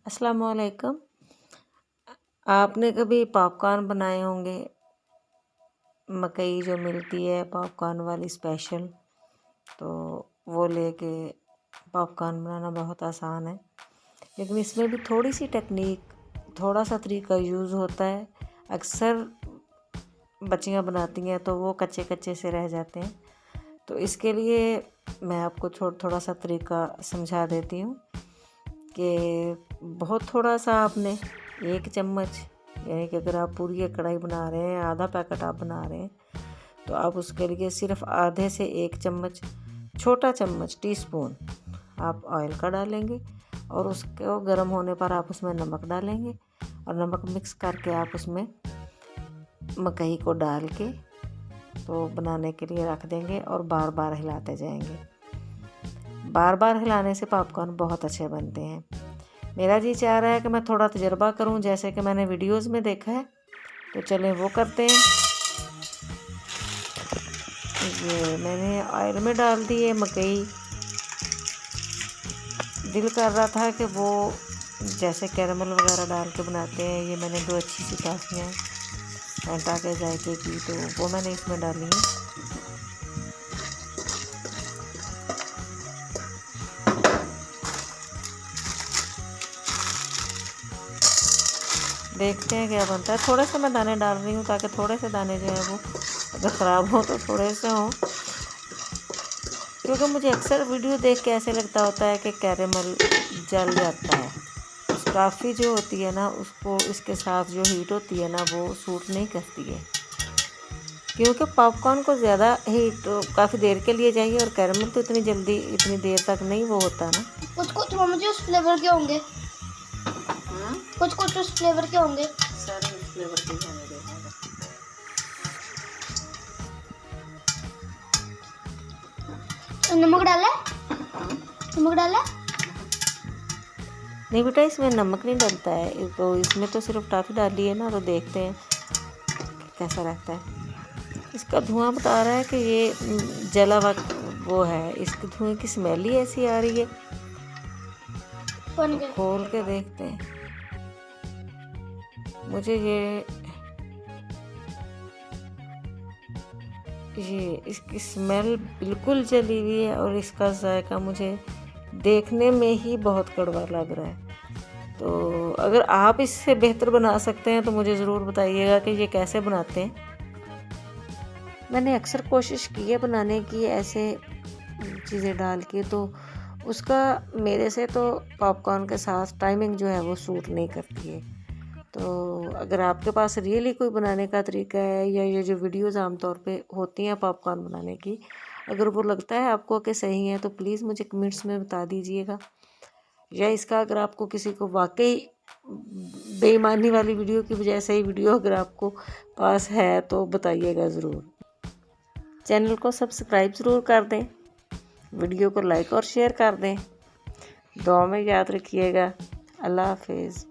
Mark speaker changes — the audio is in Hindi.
Speaker 1: अस्सलाम वालेकुम। आपने कभी पॉपकॉर्न बनाए होंगे। मकई जो मिलती है पॉपकॉर्न वाली स्पेशल, तो वो लेके पॉपकॉर्न बनाना बहुत आसान है, लेकिन इसमें भी थोड़ी सी टेक्निक, थोड़ा सा तरीका यूज़ होता है। अक्सर बच्चियाँ बनाती हैं तो वो कच्चे कच्चे से रह जाते हैं, तो इसके लिए मैं आपको थोड़ा सा तरीका समझा देती हूँ कि बहुत थोड़ा सा आपने 1 चम्मच, यानी कि अगर आप पूरी एक कढ़ाई बना रहे हैं, आधा पैकेट आप बना रहे हैं, तो आप उसके लिए सिर्फ आधे से 1 चम्मच, छोटा चम्मच टीस्पून आप ऑयल का डालेंगे और उसको गर्म होने पर आप उसमें नमक डालेंगे और नमक मिक्स करके आप उसमें मकई को डाल के तो बनाने के लिए रख देंगे और बार बार हिलाते जाएंगे। बार बार हिलाने से पॉपकॉर्न बहुत अच्छे बनते हैं। मेरा जी चाह रहा है कि मैं थोड़ा तजर्बा करूं, जैसे कि मैंने वीडियोस में देखा है, तो चलें वो करते हैं। ये मैंने ऑयल में डाल दिए मकई। दिल कर रहा था कि वो जैसे कैरमल वगैरह डाल के बनाते हैं, ये मैंने 2 अच्छी सी टाफियाँ फैंटा के जायके की, तो वो मैंने इसमें डाली हैं। देखते हैं क्या बनता है। थोड़े से मैं दाने डाल रही हूँ ताकि थोड़े से दाने जो है वो अगर ख़राब हो तो थोड़े से हों, क्योंकि मुझे अक्सर वीडियो देख के ऐसे लगता होता है कि कैरेमल जल जाता है। टॉफ़ी जो होती है ना, उसको इसके साथ जो हीट होती है ना, वो सूट नहीं करती है, क्योंकि पॉपकॉर्न को ज़्यादा हीट काफ़ी देर के लिए चाहिए और कैरेमल तो इतनी जल्दी इतनी देर तक नहीं वो होता ना।
Speaker 2: कुछ मुझे उस फ्लेवर के होंगे, कुछ उस फ्लेवर के होंगे,
Speaker 1: सारे उस फ्लेवर के होने
Speaker 2: नमक डाला, नमक डाला
Speaker 1: नहीं बेटा, इसमें नमक नहीं डलता है, तो इसमें तो सिर्फ टॉफ़ी डाली है ना, तो देखते हैं कैसा रहता है। इसका धुआं बता रहा है कि ये जला हुआ वो है, इसके धुएं की स्मेल ही ऐसी आ रही है। तो खोल के देखते हैं। मुझे ये इसकी स्मेल बिल्कुल जली हुई है और इसका जायका मुझे देखने में ही बहुत कड़वा लग रहा है। तो अगर आप इससे बेहतर बना सकते हैं तो मुझे ज़रूर बताइएगा कि ये कैसे बनाते हैं। मैंने अक्सर कोशिश की है बनाने की ऐसे चीज़ें डाल के, तो उसका मेरे से तो पॉपकॉर्न के साथ टाइमिंग जो है वो सूट नहीं करती है। तो अगर आपके पास रियली कोई बनाने का तरीका है, या ये जो वीडियोज़ आमतौर पे होती हैं पॉपकॉर्न बनाने की, अगर वो लगता है आपको कि सही है, तो प्लीज़ मुझे कमेंट्स में बता दीजिएगा। या इसका अगर आपको किसी को वाकई बेईमानी वाली वीडियो की बजाय सही वीडियो अगर आपको पास है तो बताइएगा ज़रूर। चैनल को सब्सक्राइब ज़रूर कर दें, वीडियो को लाइक और शेयर कर दें। दुआ में याद रखिएगा। अल्लाह हाफिज़।